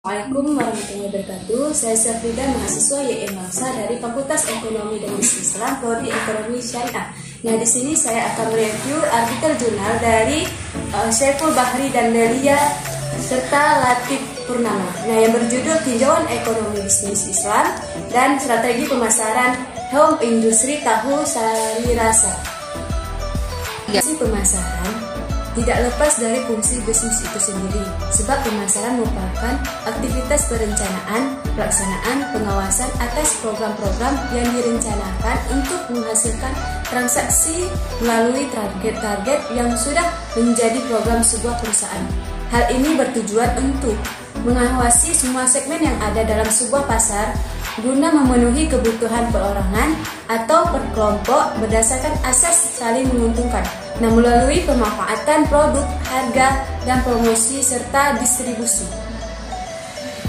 Assalamualaikum warahmatullahi wabarakatuh. Saya Syafrida, mahasiswa YM Mangsa dari Fakultas Ekonomi dan Bisnis Islam, Prodi Ekonomi Syariah. Nah, di sini saya akan mereview artikel jurnal dari Syaiful Bahri dan Delia serta Latif Purnama. Nah, yang berjudul Tinjauan Ekonomi Bisnis Islam dan Strategi Pemasaran Home Industri Tahu Sari Rasa. Fungsi pemasaran tidak lepas dari fungsi bisnis itu sendiri, sebab pemasaran merupakan aktivitas perencanaan, pelaksanaan, pengawasan atas program-program yang direncanakan untuk menghasilkan transaksi melalui target-target yang sudah menjadi program sebuah perusahaan. Hal ini bertujuan untuk mengawasi semua segmen yang ada dalam sebuah pasar guna memenuhi kebutuhan perorangan atau per kelompok berdasarkan asas saling menguntungkan. Nah, melalui pemanfaatan produk, harga, dan promosi serta distribusi.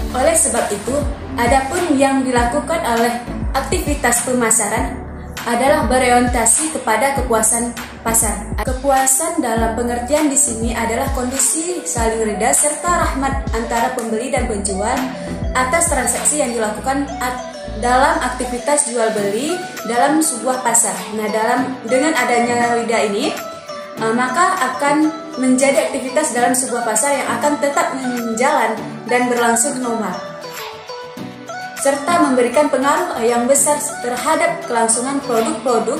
Oleh sebab itu, adapun yang dilakukan oleh aktivitas pemasaran adalah berorientasi kepada kepuasan pasar. Kepuasan dalam pengertian di sini adalah kondisi saling reda serta rahmat antara pembeli dan penjual atas transaksi yang dilakukan dalam aktivitas jual beli dalam sebuah pasar. Nah, dengan adanya rida ini, maka akan menjadi aktivitas dalam sebuah pasar yang akan tetap menjalan dan berlangsung normal, serta memberikan pengaruh yang besar terhadap kelangsungan produk-produk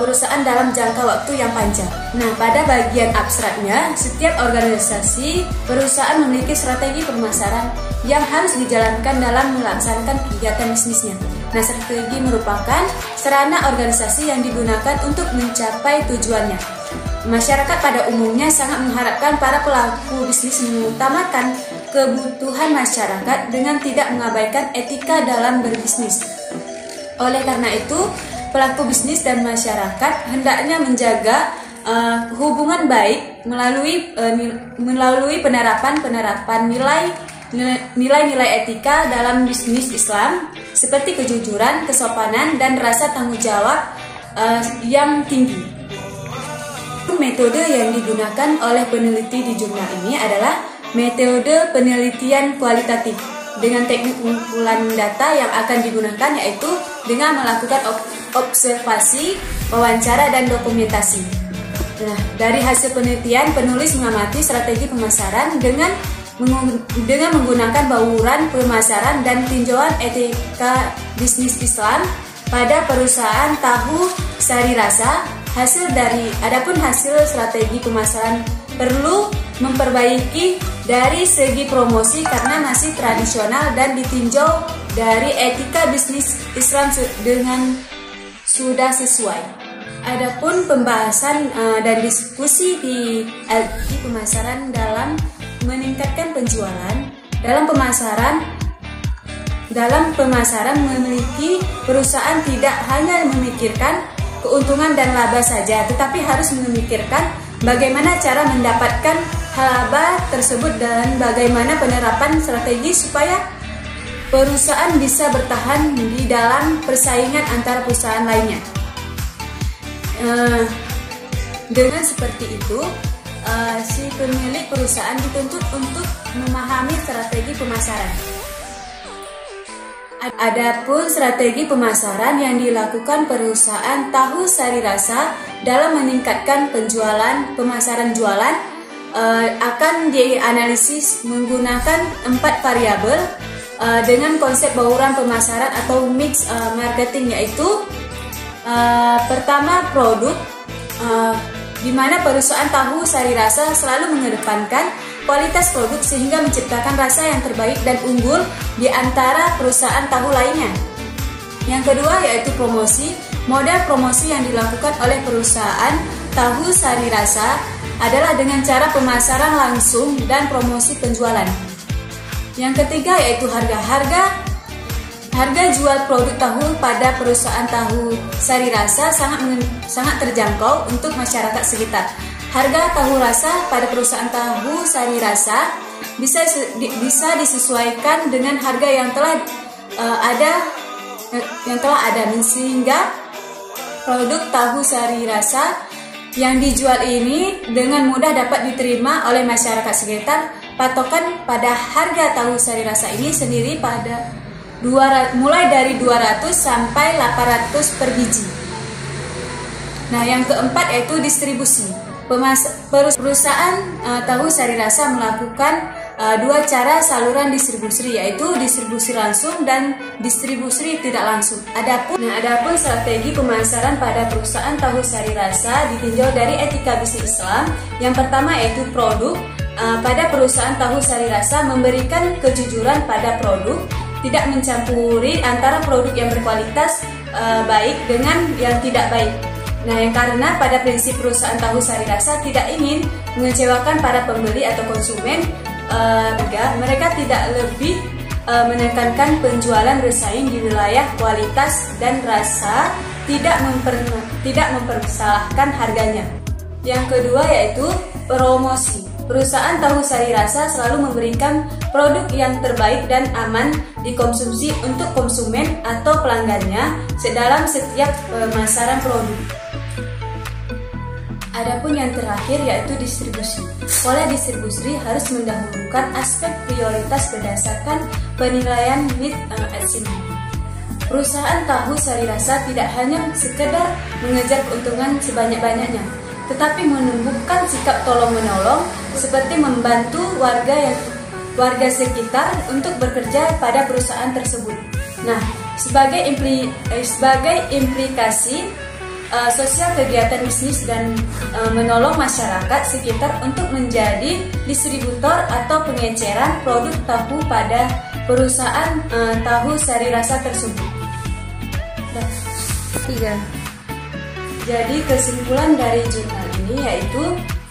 perusahaan dalam jangka waktu yang panjang. Nah, pada bagian abstraknya, setiap organisasi perusahaan memiliki strategi pemasaran yang harus dijalankan dalam melaksanakan kegiatan bisnisnya. Nah, strategi merupakan sarana organisasi yang digunakan untuk mencapai tujuannya. Masyarakat pada umumnya sangat mengharapkan para pelaku bisnis mengutamakan kebutuhan masyarakat dengan tidak mengabaikan etika dalam berbisnis. Oleh karena itu, pelaku bisnis dan masyarakat hendaknya menjaga hubungan baik melalui penerapan nilai-nilai etika dalam bisnis Islam seperti kejujuran, kesopanan, dan rasa tanggung jawab yang tinggi. Metode yang digunakan oleh peneliti di jurnal ini adalah metode penelitian kualitatif dengan teknik pengumpulan data yang akan digunakan yaitu dengan melakukan observasi, wawancara, dan dokumentasi. Nah, dari hasil penelitian, penulis mengamati strategi pemasaran dengan menggunakan bauran pemasaran dan tinjauan etika bisnis Islam pada perusahaan tahu sari rasa. Adapun hasil strategi pemasaran perlu memperbaiki dari segi promosi karena masih tradisional dan ditinjau dari etika bisnis Islam dengan sudah sesuai. Adapun pembahasan dan diskusi di pemasaran dalam meningkatkan penjualan. Dalam pemasaran memiliki perusahaan tidak hanya memikirkan keuntungan dan laba saja, tetapi harus memikirkan bagaimana cara mendapatkan laba tersebut dan bagaimana penerapan strategi supaya perusahaan bisa bertahan di dalam persaingan antara perusahaan lainnya. Dengan seperti itu, si pemilik perusahaan dituntut untuk memahami strategi pemasaran. Adapun strategi pemasaran yang dilakukan perusahaan tahu sari rasa dalam meningkatkan pemasaran jualan akan dianalisis menggunakan 4 variabel dengan konsep bauran pemasaran atau mix marketing, yaitu pertama produk, di mana perusahaan tahu sari rasa selalu mengedepankan kualitas produk sehingga menciptakan rasa yang terbaik dan unggul di antara perusahaan tahu lainnya. Yang kedua yaitu promosi. Model promosi yang dilakukan oleh perusahaan tahu sari rasa adalah dengan cara pemasaran langsung dan promosi penjualan. Yang ketiga yaitu harga. Harga jual produk tahu pada perusahaan tahu sari rasa sangat terjangkau untuk masyarakat sekitar. Harga tahu rasa pada perusahaan tahu sari rasa bisa disesuaikan dengan harga yang telah ada, sehingga produk tahu sari rasa yang dijual ini dengan mudah dapat diterima oleh masyarakat sekitar. Patokan pada harga tahu sari rasa ini sendiri pada mulai dari 200 sampai 800 per biji. Nah, yang keempat yaitu distribusi. Perusahaan tahu sari rasa melakukan dua cara saluran distribusi, yaitu distribusi langsung dan distribusi tidak langsung. Adapun strategi pemasaran pada perusahaan tahu sari rasa ditinjau dari etika bisnis Islam. Yang pertama yaitu produk. Pada perusahaan tahu sari rasa memberikan kejujuran pada produk, tidak mencampuri antara produk yang berkualitas baik dengan yang tidak baik. Nah, yang karena pada prinsip perusahaan tahu sari rasa tidak ingin mengecewakan para pembeli atau konsumen, mereka tidak lebih menekankan penjualan bersaing di wilayah kualitas dan rasa, tidak mempersalahkan harganya. Yang kedua yaitu promosi. Perusahaan tahu sari rasa selalu memberikan produk yang terbaik dan aman dikonsumsi untuk konsumen atau pelanggannya dalam setiap pemasaran produk. Adapun yang terakhir yaitu distribusi. Pola distribusi harus mendahulukan aspek prioritas berdasarkan penilaian need and need. Perusahaan tahu sari rasa tidak hanya sekedar mengejar keuntungan sebanyak-banyaknya, tetapi menumbuhkan sikap tolong-menolong seperti membantu warga sekitar untuk bekerja pada perusahaan tersebut. Nah, sebagai implikasi sosial kegiatan bisnis dan menolong masyarakat sekitar untuk menjadi distributor atau pengeceran produk tahu pada perusahaan tahu sari rasa tersebut. Jadi kesimpulan dari jurnal ini yaitu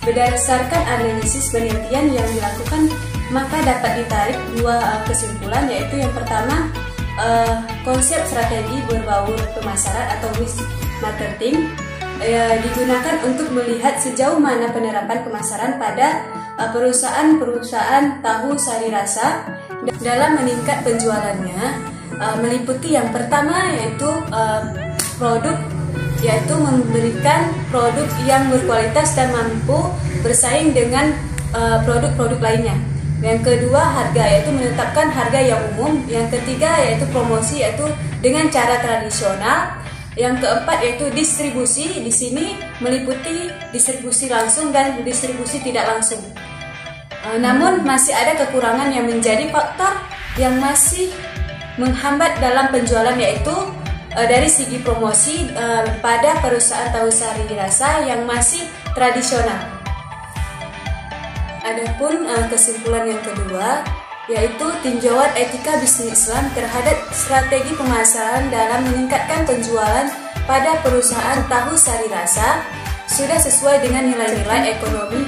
berdasarkan analisis penelitian yang dilakukan, maka dapat ditarik dua kesimpulan, yaitu yang pertama konsep strategi berbaur pemasaran atau mix marketing digunakan untuk melihat sejauh mana penerapan pemasaran pada perusahaan-perusahaan tahu sari rasa dalam meningkat penjualannya, meliputi yang pertama yaitu produk, yaitu memberikan produk yang berkualitas dan mampu bersaing dengan produk-produk lainnya. Yang kedua harga, yaitu menetapkan harga yang umum. Yang ketiga yaitu promosi, yaitu dengan cara tradisional. Yang keempat yaitu distribusi. Di sini meliputi distribusi langsung dan distribusi tidak langsung. Namun masih ada kekurangan yang menjadi faktor yang masih menghambat dalam penjualan, yaitu dari segi promosi pada perusahaan tahu sari rasa yang masih tradisional. Adapun kesimpulan yang kedua yaitu tinjauan etika bisnis Islam terhadap strategi pemasaran dalam meningkatkan penjualan pada perusahaan tahu sari rasa sudah sesuai dengan nilai-nilai ekonomi.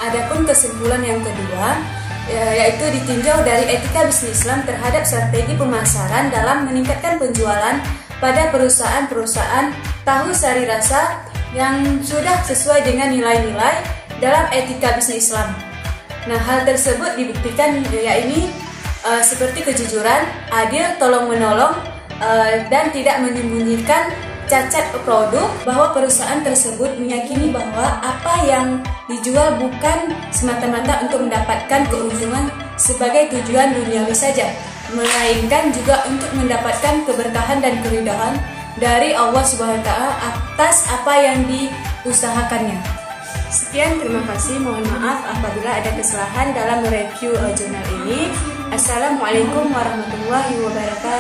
Adapun kesimpulan yang kedua yaitu ditinjau dari etika bisnis Islam terhadap strategi pemasaran dalam meningkatkan penjualan pada perusahaan-perusahaan tahu sari rasa yang sudah sesuai dengan nilai-nilai dalam etika bisnis Islam. Nah, hal tersebut dibuktikan yaitu seperti kejujuran, adil, tolong-menolong, dan tidak menyembunyikan cacat produk, bahwa perusahaan tersebut meyakini bahwa apa yang dijual bukan semata-mata untuk mendapatkan keuntungan sebagai tujuan duniawi saja, melainkan juga untuk mendapatkan keberkahan dan keridhaan dari Allah Subhanahu wa Ta'ala atas apa yang diusahakannya. Sekian, terima kasih. Mohon maaf apabila ada kesalahan dalam review jurnal ini. Assalamualaikum warahmatullahi wabarakatuh.